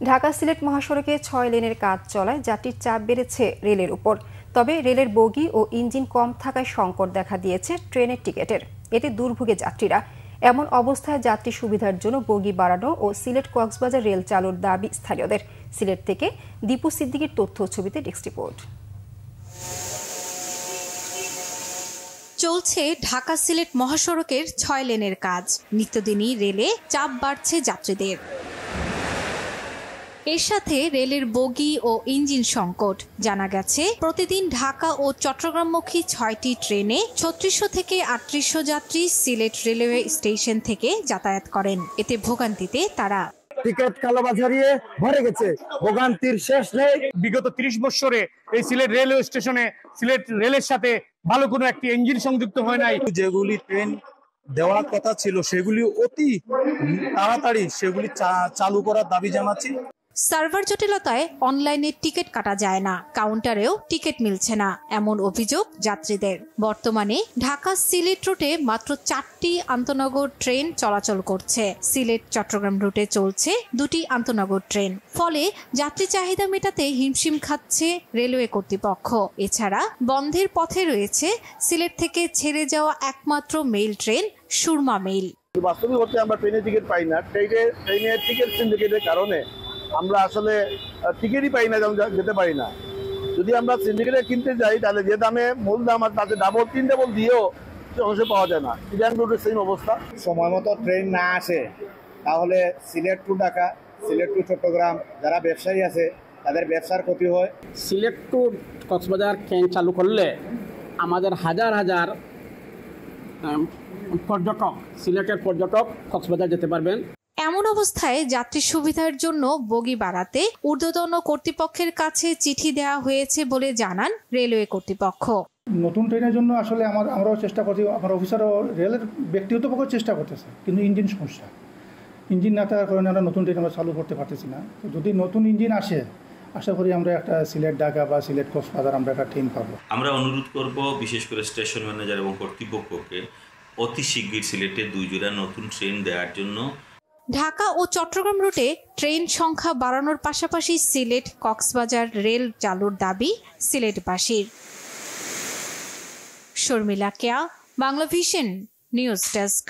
ঢাকা সিলেট মহাসড়কে ৬ লেনের কাজ চলায় যাত্রীর চাপ বেড়েছে রেলের উপর। তবে রেলের বগি ও ইঞ্জিন কম থাকায় সংকট দেখা দিয়েছে ট্রেনের টিকিটের। এতে দুর্ভোগে যাত্রীরা। এমন অবস্থায় যাত্রী সুবিধার জন্য বগি বাড়ানো ও সিলেট কক্সবাজার রেল চালুর দাবি স্থানীয়দের। সিলেট থেকে দীপু সিদ্দিকীর তথ্য ছবিতে ডেস্ক রিপোর্ট। চলছে ঢাকা সিলেট মহাসড়কের ৬ লেনের কাজ। নিত্যদিনই রেলে চাপ বাড়ছে যাত্রীদের। এর সাথে রেলের বগি ও ইঞ্জিন সংকট। জানা গেছে প্রতিদিন ঢাকা ও চট্টগ্রামমুখী ৬টি ট্রেনে ৩৬০০ থেকে ৩৮০০ যাত্রী সিলেট রেলওয়ে স্টেশন থেকে যাতায়াত করেন। এতে ভোগান্তিতে তারা। টিকিট কালোবাজারিয়ে ভরে গেছে, ভোগান্তির শেষ নেই। বিগত ৩০ বছরে এই সিলেট রেলওয়ে স্টেশনে সিলেট রেলের সাথে ভালো কোনো একটি ইঞ্জিন সংযুক্ত হয় নাই। যেগুলি ট্রেন দেওয়ার কথা ছিল সেগুলি অতি তাড়াতাড়ি সেগুলি চালু করার দাবি জানাচ্ছি। সার্ভার জটিলতায় অনলাইনে টিকিট কাটা যায় না, কাউন্টারেও টিকিট মিলছে না, এমন অভিযোগ যাত্রীদের। বর্তমানে ঢাকা সিলেট রুটে মাত্র 4টি আন্তনগর ট্রেন চলাচল করছে। সিলেট চট্টগ্রাম রুটে চলছে 2টি আন্তনগর ট্রেন। ফলে যাত্রী চাহিদা মেটাতে হিমশিম খাচ্ছে রেলওয়ে কর্তৃপক্ষ। এছাড়া বন্ধের পথে রয়েছে সিলেট থেকে ছেড়ে যাওয়া একমাত্র মেইল ট্রেন সুরমা মেইল। বাস্তবিক হচ্ছে আমরা ট্রেনের টিকিট পাই না। ট্রেনের টিকিট সিন্ডিকেটের কারণে আমরা আসলে টিকিটই পাই না, যেতে পারি না। যদি আমরা সিন্ডিকেটে কিনতে যাই তাহলে যে দামে মূল দাম আর তাতে ডাবল 3 ডাবল দিয়েও অংশ পাওয়া যায় না। ইরান রুটের সেম অবস্থা। সময় মতো ট্রেন না আসে তাহলে সিলেট টু ঢাকা, সিলেট টু চট্টগ্রাম যারা ব্যবসায়ী আছে তাদের ব্যবসার ক্ষতি হয়। সিলেট টু কক্সবাজার ট্রেন চালু করলে আমাদের হাজার হাজার পর্যটক, সিলেটের পর্যটক কক্সবাজার যেতে পারবেন। এমন অবস্থায় যাত্রী সুবিধার জন্য বগি বাড়াতে ঊর্ধ্বতন কর্তৃপক্ষের কাছে চিঠি দেওয়া হয়েছে বলে জানান রেলওয়ে কর্তৃপক্ষ। নতুন ট্রেনের জন্য আসলে আমরাও চেষ্টা করছি, আমার অফিসারও রেলের ব্যক্তিগত পক্ষে চেষ্টা করতেছে, কিন্তু ইঞ্জিন সমস্যা। ইঞ্জিন না থাকার কারণে আমরা নতুন ট্রেন আমরা চালু করতে পারতেছি না। তো যদি নতুন ইঞ্জিন আসে, আশা করি আমরা একটা সিলেট ঢাকা বা সিলেট কক্সবাজার আমরা একটা ট্রেন পাবো। আমরা অনুরোধ করব বিশেষ করে স্টেশন ম্যানেজার এবং কর্তৃপক্ষকে অতি শীঘ্রই সিলেটে 2 জোড়া নতুন ট্রেন দেওয়ার জন্য। ঢাকা ও চট্টগ্রাম রুটে ট্রেন সংখ্যা বাড়ানোর পাশাপাশি সিলেট কক্সবাজার রেল চালুর দাবি সিলেটবাসীর। শর্মিলা কেয়া, বাংলা ভিশন নিউজ ডেস্ক।